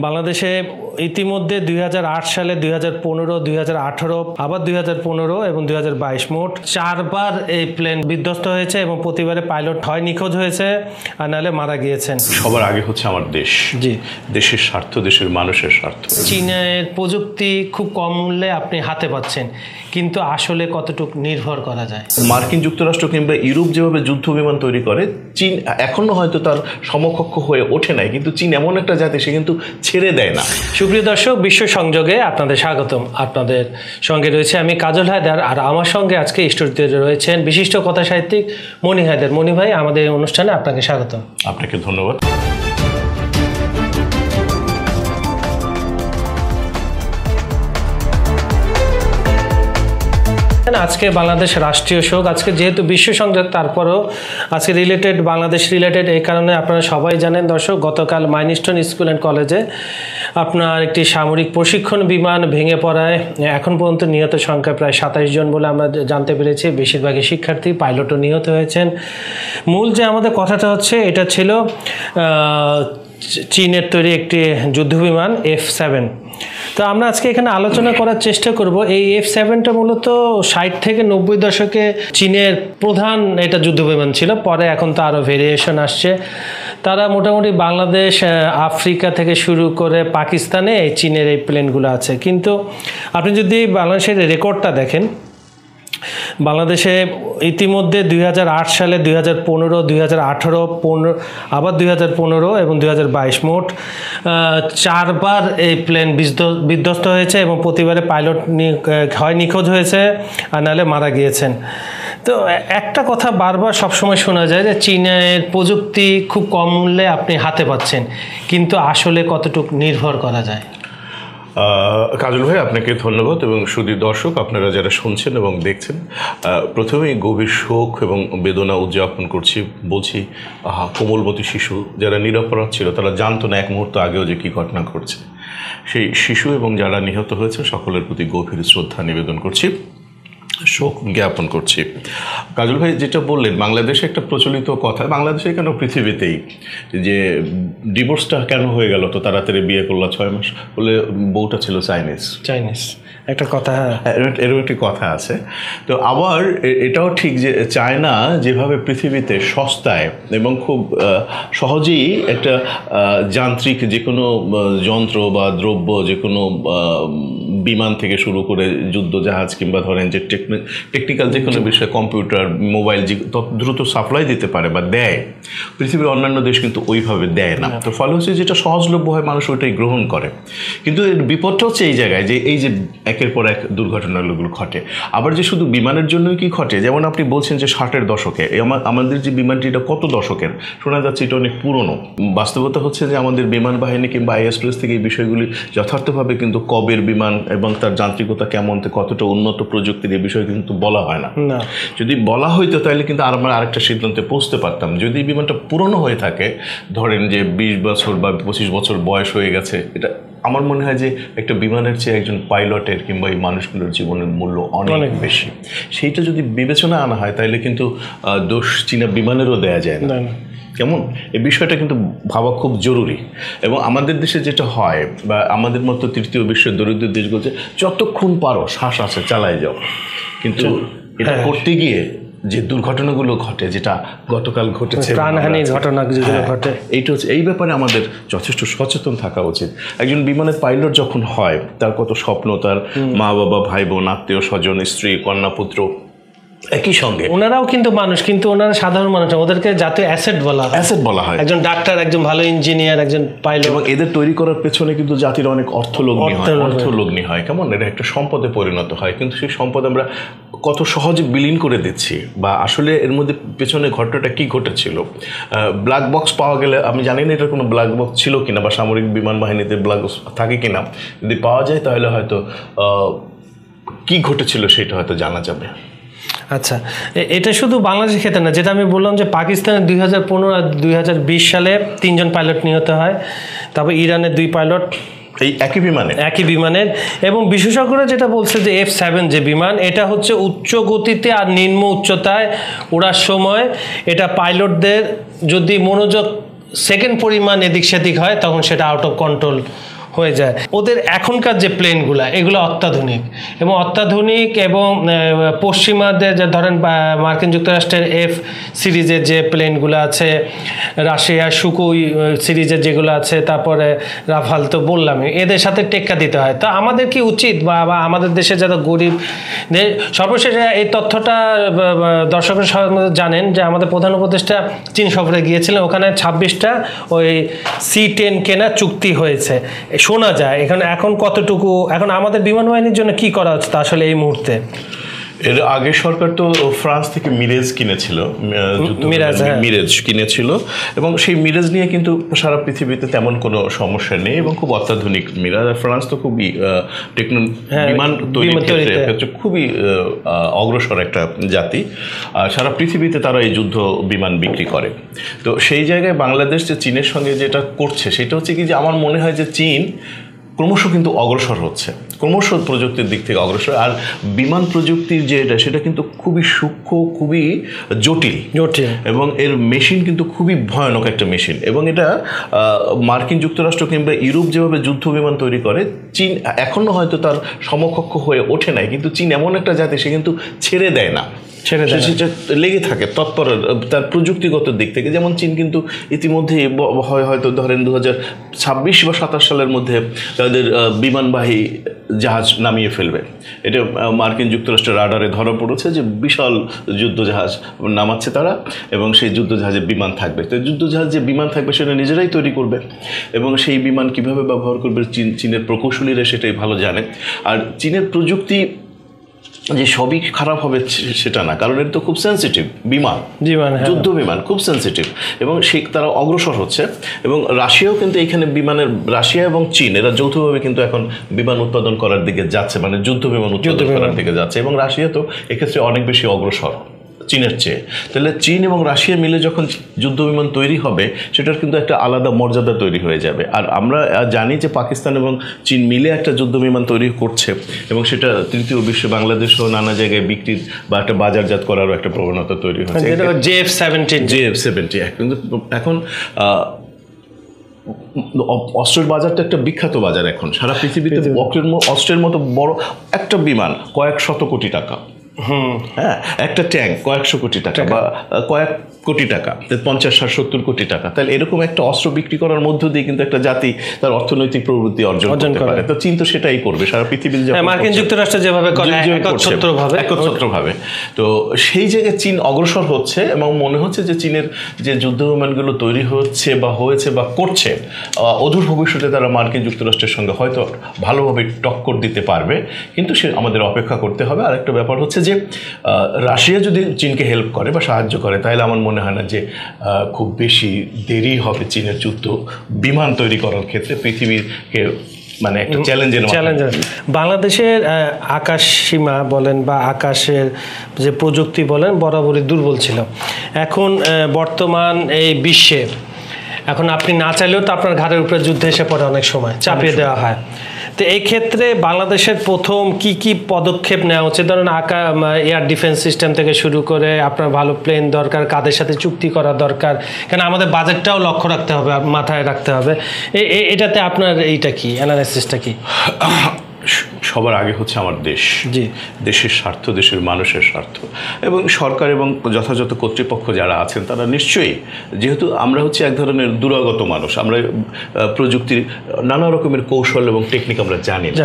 বাংলাদেশে ইতিমধ্যে 2008 সালে 2015, 2018, আবার 2015 এবং 2022 মোট 4 বার এই প্লেন বিধ্বস্ত হয়েছে এবং প্রতিবারে পাইলট হয় নিখোঁজ হয়েছে আর নাহলে মারা গিয়েছেন। সবার আগে হচ্ছে আমার দেশ, জি, দেশের স্বার্থ, দেশের মানুষের স্বার্থ। চীনের প্রযুক্তি খুব কম মূল্যে আপনি হাতে পাচ্ছেন, কিন্তু আসলে কতটুকু নির্ভর করা যায়? মার্কিন যুক্তরাষ্ট্র কিংবা ইউরোপ যেভাবে যুদ্ধ বিমান তৈরি করে, চীন এখনো হয়তো তার সমকক্ষ হয়ে ওঠে নাই, কিন্তু চীন এমন একটা জাতি, সে কিন্তু ছেড়ে দেয় না। সুপ্রিয় দর্শক, বিশ্ব সংযোগে আপনাদের স্বাগতম। আপনাদের সঙ্গে রয়েছে আমি কাজল হায়দার, আর আমার সঙ্গে আজকে স্টুডিওতে রয়েছেন বিশিষ্ট কথা সাহিত্যিক মনি হায়দার। মনি ভাই, আমাদের অনুষ্ঠানে আপনাকে স্বাগতম। আপনাকে ধন্যবাদ। আজকে বাংলাদেশ রাষ্ট্রীয় শোক, আজকে যেহেতু বিশ্ব সংযোগ, তারপরেও আজকে রিলেটেড, বাংলাদেশ রিলেটেড, এই কারণে আপনারা সবাই জানেন দর্শক, গতকাল মাইলস্টোন স্কুল অ্যান্ড কলেজে আপনার একটি সামরিক প্রশিক্ষণ বিমান ভেঙে পড়ায় এখন পর্যন্ত নিহত সংখ্যা প্রায় 27 জন বলে আমরা জানতে পেরেছি। বেশিরভাগই শিক্ষার্থী, পাইলটও নিহত হয়েছেন। মূল যে আমাদের কথাটা হচ্ছে, এটা ছিল চীনের তৈরি একটি যুদ্ধবিমান F-7। তো আমরা আজকে এখানে আলোচনা করার চেষ্টা করব এই F-7টা মূলত 60 থেকে 90 দশকে চীনের প্রধান এটা যুদ্ধবিমান ছিল। পরে এখন তো আরও ভেরিয়েশন আসছে। তারা মোটামুটি বাংলাদেশ, আফ্রিকা থেকে শুরু করে পাকিস্তানে এই চীনের এই প্লেনগুলো আছে। কিন্তু আপনি যদি বাংলাদেশের রেকর্ডটা দেখেন, বাংলাদেশে ইতিমধ্যে 2008 সালে 2015, 2018, আবার 2015 এবং 2022 মোট 4 বার এই প্লেন বিধ্বস্ত হয়েছে এবং প্রতিবারে পাইলট হয় নিখোঁজ হয়েছে আর নাহলে মারা গিয়েছেন। তো একটা কথা বারবার সবসময় শোনা যায় যে চীনের প্রযুক্তি খুব কম মূল্যে আপনি হাতে পাচ্ছেন, কিন্তু আসলে কতটুকু নির্ভর করা যায়? কাজল ভাই, আপনাকে ধন্যবাদ এবং সুধী দর্শক আপনারা যারা শুনছেন এবং দেখছেন, প্রথমেই গভীর শোক এবং বেদনা উদযাপন করছি। বলছি, কোমলমতি শিশু যারা নিরপরাধ ছিল, তারা জানতো না এক মুহূর্ত আগেও যে কী ঘটনা ঘটছে। সেই শিশু এবং যারা নিহত হয়েছে সকলের প্রতি গভীর শ্রদ্ধা নিবেদন করছি, শোক জ্ঞাপন করছি। কাজল ভাই যেটা বললেন, বাংলাদেশে একটা প্রচলিত কথা, বাংলাদেশে কেন পৃথিবীতেই, যে ডিভোর্সটা কেন হয়ে গেল তো তাড়াতাড়ি, বিয়ে করলো 6 মাস বলে, বউটা ছিল চাইনিজ একটা কথা, এরকম একটি কথা আছে। তো আবার এটাও ঠিক যে চায়না যেভাবে পৃথিবীতে সস্তায় এবং খুব সহজেই একটা যান্ত্রিক যে কোনো যন্ত্র বা দ্রব্য, যে কোনো বিমান থেকে শুরু করে যুদ্ধ জাহাজ কিংবা ধরেন যে টেকনিক্যাল যে কোনো বিষয়ে, কম্পিউটার, মোবাইল, যে দ্রুত সাপ্লাই দিতে পারে বা দেয়, পৃথিবীর অন্যান্য দেশ কিন্তু ওইভাবে দেয় না। তো ফলে হচ্ছে যেটা সহজলভ্য হয়, মানুষ ওইটাই গ্রহণ করে। কিন্তু এর বিপদটা হচ্ছে এই জায়গায় যে এই যে একের পর এক দুর্ঘটনাগুলো ঘটে। আবার যে শুধু বিমানের জন্যই কি ঘটে, যেমন আপনি বলছেন যে 60-এর দশকে, আমাদের যে বিমানটি, এটা কত দশকের শোনা যাচ্ছে, এটা অনেক পুরনো। বাস্তবতা হচ্ছে যে আমাদের বিমান বাহিনী কিংবা আইএসপ্রেস থেকে এই বিষয়গুলি যথার্থভাবে কিন্তু কবের বিমান এবং তার যান্ত্রিকতা কেমন, কতটা উন্নত প্রযুক্তির, এই বিষয়ে কিন্তু বলা হয় না। যদি বলা হইতো তাহলে কিন্তু আমরা আরেকটা সিদ্ধান্তে পৌঁছতে পারতাম। যদি বিমানটা পুরনো হয়ে থাকে, ধরেন যে 20 বছর বা 25 বছর বয়স হয়ে গেছে, এটা আমার মনে হয় যে একটা বিমানের চেয়ে একজন পাইলটের কিংবা এই মানুষগুলোর জীবনের মূল্য অনেক বেশি। সেইটা যদি বিবেচনা আনা হয় তাহলে কিন্তু দোষ চীনা বিমানেরও দেয়া যায় না। কেমন, এই বিষয়টা কিন্তু ভাবা খুব জরুরি। এবং আমাদের দেশে যেটা হয়, বা আমাদের মতো তৃতীয় বিশ্বের দরিদ্র দেশগুলোতে, যতক্ষণ পারো শ্বাস আছে চালাই যাও, কিন্তু এটা করতে গিয়ে যে দুর্ঘটনাগুলো ঘটে, যেটা গতকাল ঘটেছে, প্রাণহানির ঘটনা যেগুলো ঘটে, এইটা হচ্ছে, এই ব্যাপারে আমাদের যথেষ্ট সচেতন থাকা উচিত। একজন বিমানের পাইলট যখন হয়, তার কত স্বপ্ন, তার মা বাবা, ভাই বোন, আত্মীয় স্বজন, স্ত্রী, কন্যা, পুত্র, একই সঙ্গে ওনারাও কিন্তু মানুষ, কিন্তু ওনারা সাধারণ মানুষ, ওদেরকে জাতীয় অ্যাসেট বলা হয়। একজন ডাক্তার, একজন ভালো ইঞ্জিনিয়ার, একজন পাইলট, এবং এদের তৈরি করার পেছনে কিন্তু জাতির অনেক অর্থলগ্নি হয়। কেমন, এটা একটা সম্পদে পরিণত হয়, কিন্তু সেই সম্পদ আমরা কত সহজে বিলীন করে দিচ্ছি, বা আসলে এর মধ্যে পেছনে ঘটনাটা কি ঘটেছিল। ব্ল্যাক বক্স পাওয়া গেলে, আমি জানি না এটার কোনো ব্ল্যাক বক্স ছিল কিনা, বা সামরিক বিমান বাহিনীতে ব্ল্যাক বক্স থাকে কিনা, যদি পাওয়া যায় তাহলে হয়তো কি ঘটেছিল সেটা হয়তো জানা যাবে। আচ্ছা, এটা শুধু বাংলাদেশের ক্ষেত্রে না, যেটা আমি বললাম যে পাকিস্তানের 2015 আর 2020 সালে 3 জন পাইলট নিহত হয়, তারপর ইরানের 2 পাইলট এই একই বিমানের। এবং বিশেষজ্ঞরা যেটা বলছে যে F-7 যে বিমান, এটা হচ্ছে উচ্চ গতিতে আর নিম্ন উচ্চতায় ওড়ার সময় এটা পাইলটদের যদি মনোযোগ সেকেন্ড পরিমাণ এদিক সেদিক হয় তখন সেটা আউট অফ কন্ট্রোল হয়ে যায়। ওদের এখনকার যে প্লেনগুলো এগুলো অত্যাধুনিক এবং পশ্চিমাদের যে ধরেন মার্কিন যুক্তরাষ্ট্রের এফ সিরিজের যে প্লেনগুলো আছে, রাশিয়ার সুকুই সিরিজের যেগুলো আছে, তারপরে রাফাল তো বললামই, এদের সাথে টেক্কা দিতে হয়। তা আমাদের কি উচিত বা আমাদের দেশে যারা গরিব, সর্বশেষে এই তথ্যটা দর্শকের জানেন যে আমাদের প্রধান উপদেষ্টা চীন সফরে গিয়েছিলেন, ওখানে 26টা ওই C-10 কেনা চুক্তি হয়েছে শোনা যায়। এখন কতটুকু, এখন আমাদের বিমান বাহিনীর জন্য কি করা হচ্ছে আসলে এই মুহূর্তে? এর আগে সরকার তো ফ্রান্স থেকে মিরেজ কিনেছিল, মিরেজ কিনেছিল, এবং সেই মিরেজ নিয়ে কিন্তু সারা পৃথিবীতে তেমন কোনো সমস্যা নেই এবং খুব অত্যাধুনিক মিরাজ। ফ্রান্স তো খুবই বিমান তৈরির ক্ষেত্রে খুবই অগ্রসর একটা জাতি, আর সারা পৃথিবীতে তারা এই যুদ্ধ বিমান বিক্রি করে। তো সেই জায়গায় বাংলাদেশ যে চীনের সঙ্গে যেটা করছে সেটা হচ্ছে কি, যে আমার মনে হয় যে চীন ক্রমশ কিন্তু অগ্রসর হচ্ছে, ক্রমশ প্রযুক্তির দিক থেকে অগ্রসর। আর বিমান প্রযুক্তির যেটা সেটা কিন্তু খুবই সূক্ষ্ম, খুবই জটিল, এবং এর মেশিন কিন্তু খুবই ভয়ানক একটা মেশিন। এবং এটা মার্কিন যুক্তরাষ্ট্র কিংবা ইউরোপ যেভাবে যুদ্ধ বিমান তৈরি করে, চীন এখনও হয়তো তার সমকক্ষ হয়ে ওঠে নাই, কিন্তু চীন এমন একটা জাতি, সে কিন্তু ছেড়ে দেয় না, সেটা লেগে থাকে তৎপর তার প্রযুক্তিগত দিক থেকে। যেমন চীন কিন্তু ইতিমধ্যে হয়তো ধরেন 2026 বা 27 সালের মধ্যে তাদের বিমানবাহী জাহাজ নামিয়ে ফেলবে। এটা মার্কিন যুক্তরাষ্ট্রের রাডারে ধরা পড়েছে যে বিশাল যুদ্ধজাহাজ নামাচ্ছে তারা, এবং সেই যুদ্ধজাহাজে বিমান থাকবে। তো যুদ্ধজাহাজ যে বিমান থাকবে সেটা নিজেরাই তৈরি করবে, এবং সেই বিমান কিভাবে ব্যবহার করবে চীনের প্রকৌশলীরা সেটাই ভালো জানে। আর চীনের প্রযুক্তি যে সবই খারাপ হবে সেটা না, কারণ এটা তো খুব সেন্সিটিভ বিমান, যুদ্ধ বিমান খুব সেন্সিটিভ, এবং তারা অগ্রসর হচ্ছে। এবং রাশিয়াও কিন্তু এখানে বিমানের, রাশিয়া এবং চীন এরা যৌথভাবে কিন্তু এখন বিমান উৎপাদন করার দিকে যাচ্ছে, মানে যুদ্ধ বিমান উৎপাদন করার দিকে যাচ্ছে, এবং রাশিয়া তো এক্ষেত্রে অনেক বেশি অগ্রসর চীনের চেয়ে। তাহলে চীন এবং রাশিয়া মিলে যখন যুদ্ধ বিমান তৈরি হবে, সেটার কিন্তু একটা আলাদা মর্যাদা তৈরি হয়ে যাবে। আর আমরা জানি যে পাকিস্তান এবং চীন মিলে একটা যুদ্ধ বিমান তৈরি করছে, এবং সেটা তৃতীয় বিশ্বে বাংলাদেশও নানা জায়গায় বিক্রির বা একটা বাজারজাত করারও একটা প্রবণতা তৈরি হচ্ছে, JF-70। কিন্তু এখন অস্ত্রের বাজার তো একটা বিখ্যাত বাজার এখন সারা পৃথিবীতে। অস্ত্রের মতো বড় একটা বিমান কয়েক শত কোটি টাকা, হ্যাঁ, একটা ট্যাঙ্ক কয়েকশো কোটি টাকা বা কয়েক কোটি টাকা, 50-70 কোটি টাকা। তাহলে এরকম একটা অস্ত্র বিক্রি করার মধ্য দিয়ে কিন্তু একটা জাতি তার অর্থনৈতিক প্রবৃদ্ধি অর্জন করতে পারে। তো চীন তো সেটাই করবে সারা পৃথিবীতে, মার্কিন যুক্তরাষ্ট্র যেভাবে করে একচ্ছত্রভাবে। তো সেই জায়গায় চীন অগ্রসর হচ্ছে, এবং মনে হচ্ছে যে চীনের যে যুদ্ধ বিমানগুলো তৈরি হচ্ছে বা হয়েছে বা করছে, অদূর ভবিষ্যতে তারা মার্কিন যুক্তরাষ্ট্রের সঙ্গে হয়তো ভালোভাবে টক্কর দিতে পারবে। কিন্তু সে আমাদের অপেক্ষা করতে হবে। আর একটা ব্যাপার হচ্ছে যে রাশিয়া যদি চীনকে হেল্প করে বা সাহায্য করে, তাহলে আমার মনে হয় না যে খুব বেশি দেরি হবে চীনের যুদ্ধ বিমান তৈরি করার ক্ষেত্রে পৃথিবীকে, মানে একটা চ্যালেঞ্জের। বাংলাদেশের আকাশ সীমা বলেন বা আকাশের যে প্রযুক্তি বলেন বরাবরই দুর্বল ছিল। এখন বর্তমান এই বিশ্বে এখন আপনি না চাইলেও তো আপনার ঘাড়ের উপরে যুদ্ধ এসে পড়ে, অনেক সময় চাপিয়ে দেওয়া হয়। তো এই ক্ষেত্রে বাংলাদেশের প্রথম কি পদক্ষেপ নেওয়া উচিত? ধরুন এয়ার ডিফেন্স সিস্টেম থেকে শুরু করে আপনার ভালো প্লেন দরকার, কাদের সাথে চুক্তি করা দরকার, কেন আমাদের বাজেটটাও লক্ষ্য রাখতে হবে, মাথায় রাখতে হবে। এটাতে আপনার এইটা কি অ্যানালাইসিসটা কি? সবার আগে হচ্ছে আমার দেশ, দেশের স্বার্থ, দেশের মানুষের স্বার্থ, এবং সরকার এবং যথাযথ কর্তৃপক্ষ যারা আছেন তারা নিশ্চয়ই, যেহেতু আমরা হচ্ছে এক ধরনের দূরাগত মানুষ, আমরা প্রযুক্তির নানা রকমের কৌশল এবং টেকনিক আমরা জানি না,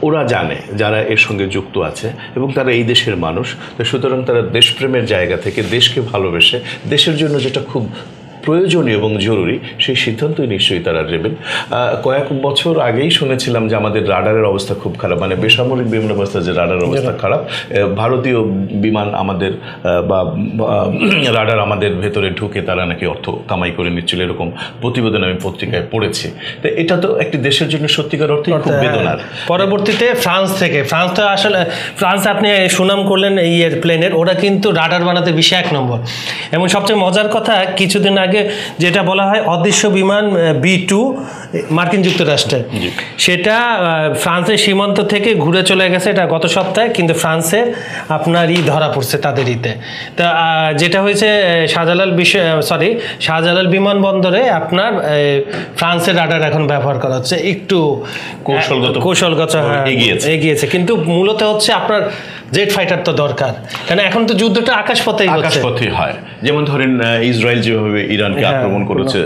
ওরা জানে যারা এর সঙ্গে যুক্ত আছে, এবং তারা এই দেশের মানুষ। তো সুতরাং তারা দেশপ্রেমের জায়গা থেকে দেশকে ভালোবেসে দেশের জন্য যেটা খুব প্রয়োজনীয় এবং জরুরি সেই সিদ্ধান্তই নিশ্চয়ই তারা নেবেন। কয়েক বছর আগেই শুনেছিলাম যে আমাদের রাডারের অবস্থা খুব খারাপ, মানে বেসামরিক বিমান অবস্থার যে রাডার অবস্থা খারাপ, ভারতীয় বিমান আমাদের বা রাডার আমাদের ভেতরে ঢুকে তারা নাকি অর্থ কামাই করে নিচ্ছিল, এরকম প্রতিবেদন আমি পত্রিকায় পড়েছি। তো এটা তো একটি দেশের জন্য সত্যিকার অর্থে খুব বেদনার। পরবর্তীতে ফ্রান্স তো আসলে ফ্রান্স আপনি সুনাম করলেন এই এয়ারপ্লেনের, ওরা কিন্তু রাডার বানাতে বিশ্বে 1 নম্বর। এবং সবচেয়ে মজার কথা, কিছুদিন আগে আগে যেটা বলা হয় অদৃশ্য বিমান B2 মার্কিন যুক্তরাষ্ট্রে, সেটা ফ্রান্সের সীমান্ত থেকে ঘুরে চলে গেছে, এটা গত সপ্তাহে, কিন্তু ফ্রান্সের আপনার ধরা পড়ছে তাদের তা যেটা হয়েছে শাহজালাল বিমানবন্দরে আপনার ফ্রান্সের রাডার এখন ব্যবহার করা হচ্ছে, একটু কৌশলগত এগিয়েছে, কিন্তু মূলত হচ্ছে আপনার জেট ফাইটার তো দরকার, কারণ এখন তো যুদ্ধটা আকাশপথে হয়। যেমন ধরেন ইসরায়েল যেভাবে ইরানকে আক্রমণ করেছে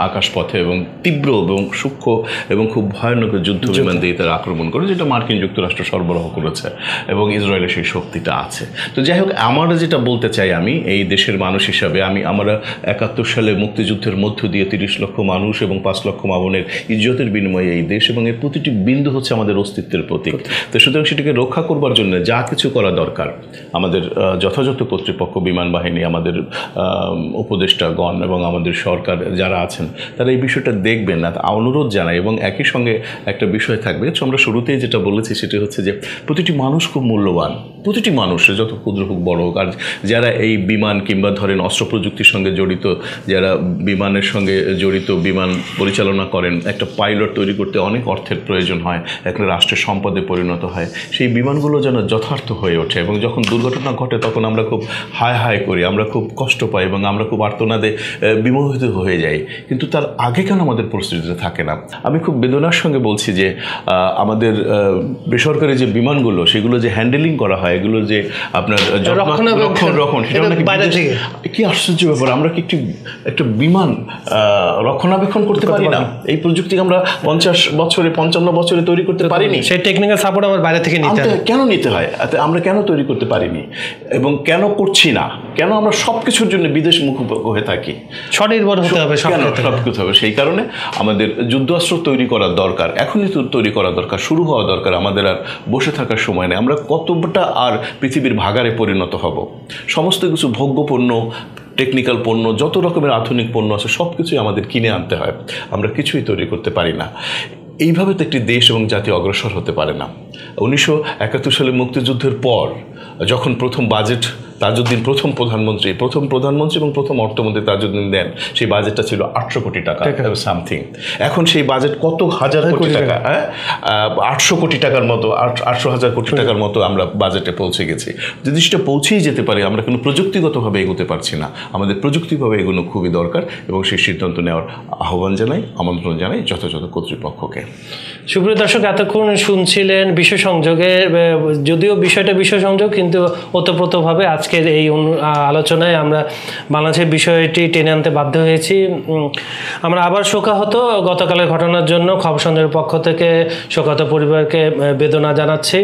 আকাশপথে, এবং তীব্র এবং সূক্ষ্ম এবং খুব ভয়ানক যুদ্ধ বিমান দিয়ে তারা আক্রমণ করে, যেটা মার্কিন যুক্তরাষ্ট্র সরবরাহ করেছে এবং ইসরায়েলের সেই শক্তিটা আছে। তো যাই হোক, আমরা যেটা বলতে চাই, আমি এই দেশের মানুষ হিসাবে, আমরা 71 সালে মুক্তিযুদ্ধের মধ্য দিয়ে 30 লক্ষ মানুষ এবং 5 লক্ষ মামনের ইজ্জতের বিনিময়ে এই দেশ, এবং এর প্রতিটি বিন্দু হচ্ছে আমাদের অস্তিত্বের প্রতীক। তো সুতরাং সেটাকে রক্ষা করবার জন্য যা কিছু করা দরকার, আমাদের যথাযথ কর্তৃপক্ষ, বিমান বাহিনী, আমাদের উপদেষ্টাগণ এবং আমাদের সরকার যারা আছেন, তারা এই বিষয়টা দেখবেন না, অনুরোধ জানাই। এবং একই সঙ্গে একটা বিষয় থাকবে, আমরা শুরুতেই যেটা বলেছি সেটা হচ্ছে যে প্রতিটি মানুষ খুব মূল্যবান, প্রতিটি মানুষের, যত ক্ষুদ্র হোক বড় হোক। আর যারা এই বিমান কিংবা ধরেন অস্ত্র প্রযুক্তির সঙ্গে জড়িত, যারা বিমানের সঙ্গে জড়িত, বিমান পরিচালনা করেন, একটা পাইলট তৈরি করতে অনেক অর্থের প্রয়োজন হয়, একটা রাষ্ট্রের সম্পদে পরিণত হয়, সেই বিমানগুলো যেন যথার্থ হয়ে ওঠে। এবং যখন দুর্ঘটনা ঘটে তখন আমরা খুব হায় হায় করি, আমরা খুব কষ্ট পাই এবং আমরা খুব আর্তনাদে বিমোহিত হয়ে যাই, কিন্তু তার আগে কেন আমাদের পরিস্থিতিটা থাকে না? আমি খুব বেদনার সঙ্গে বলছি যে আমাদের বেসরকারি যে বিমানগুলো, সেগুলো যে হ্যান্ডেলিং করা হয়, এগুলো যে আপনার রক্ষণ, সেটা নাকি কি আশ্চর্য ব্যাপার। আমরা কি একটা বিমান রক্ষণাবেক্ষণ করতে পারি না? এই প্রযুক্তি আমরা 50 বছরে 55 বছরে তৈরি করতে পারিনি। সেই টেকনিক্যাল সাপোর্ট আমার বাইরে থেকে কেন নিতে হয়? আমরা কেন তৈরি করতে পারিনি এবং কেন করছি না? কেন আমরা সব কিছুর জন্য বিদেশ মুখ হয়ে থাকি? স্বনির্ভর হতে হবে, সব কিছু হবে। সেই কারণে আমাদের যুদ্ধাস্ত্র তৈরি করার দরকার, এখনই তৈরি করা দরকার, শুরু হওয়া দরকার। আমাদের আর বসে থাকার সময় নেই। আমরা কতটা আর পৃথিবীর ভাগাড়ে পরিণত হব? সমস্ত কিছু ভোগ্য পণ্য, টেকনিক্যাল পণ্য, যত রকমের আধুনিক পণ্য আছে, সব কিছুই আমাদের কিনে আনতে হয়। আমরা কিছুই তৈরি করতে পারি না। এইভাবে তো একটি দেশ এবং জাতি অগ্রসর হতে পারে না। 1971 সালে মুক্তিযুদ্ধের পর যখন প্রথম বাজেট তাজউদ্দিন, প্রথম প্রধানমন্ত্রী এবং প্রথম অর্থমন্ত্রী তাজউদ্দিন দেন, সেই বাজেটটা ছিল 800 কোটি টাকা সামথিং। এখন সেই বাজেট কত হাজার কোটি টাকা, 800 কোটি টাকার মতো, 800,000 কোটি টাকার মতো আমরা বাজেটে পৌঁছে গেছি। যদি সেটা পৌঁছেই যেতে পারি, আমরা কোনো প্রযুক্তিগতভাবে এগোতে পারছি না। আমাদের প্রযুক্তিভাবে এগোনো খুবই দরকার এবং সেই সিদ্ধান্ত নেওয়ার আহ্বান জানাই, আমন্ত্রণ জানাই যথাযথ কর্তৃপক্ষকে। সুপ্রিয় দর্শক, এতক্ষণ শুনছিলেন বিশ্ব সংযোগে, যদিও বিষয়টা বিশ্ব সংযোগ, কিন্তু ওতপ্রোতভাবে আজকের এই আলোচনায় আমরা বাংলাদেশের বিষয়টি টেনে আনতে বাধ্য হয়েছি। আমরা আবার শোকাহত গতকালের ঘটনার জন্য খবর সন্ধানের পক্ষ থেকে শোকাহত পরিবারকে বেদনা জানাচ্ছি।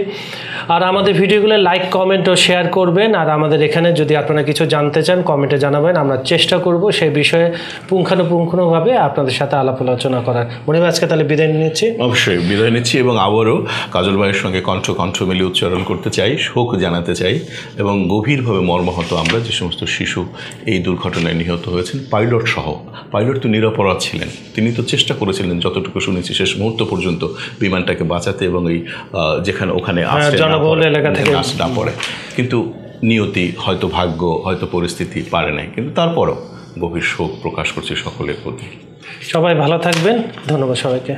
আর আমাদের ভিডিওগুলো লাইক, কমেন্ট ও শেয়ার করবেন। আর আমাদের এখানে যদি আপনারা কিছু জানতে চান, কমেন্টে জানাবেন, আমরা চেষ্টা করব সেই বিষয়ে পুঙ্খানুপুঙ্খভাবে আপনাদের সাথে আলাপ আলোচনা করার। মনে হয় আজকে তাহলে বিদায় নিচ্ছি। অবশ্যই বিদায় নিচ্ছি এবং আবারও কাজল ভাইয়ের সঙ্গে কণ্ঠ মিলিয়ে উচ্চারণ করতে চাই, শোক জানাতে চাই এবং গভীরভাবে মর্মাহত আমরা যে সমস্ত শিশু এই দুর্ঘটনায় নিহত হয়েছেন, পাইলট সহ। পাইলট তো নিরপরাধ ছিলেন, তিনি তো চেষ্টা করেছিলেন যতটুকু শুনেছি শেষ মুহূর্ত পর্যন্ত বিমানটাকে বাঁচাতে এবং এই যেখানে ওখানে জনবহুল এলাকা থেকে না পড়ে। কিন্তু নিয়তি, হয়তো ভাগ্য, হয়তো পরিস্থিতি পারে নাই, কিন্তু তারপরও গভীর শোক প্রকাশ করছে সকলের প্রতি। সবাই ভালো থাকবেন। ধন্যবাদ সবাইকে।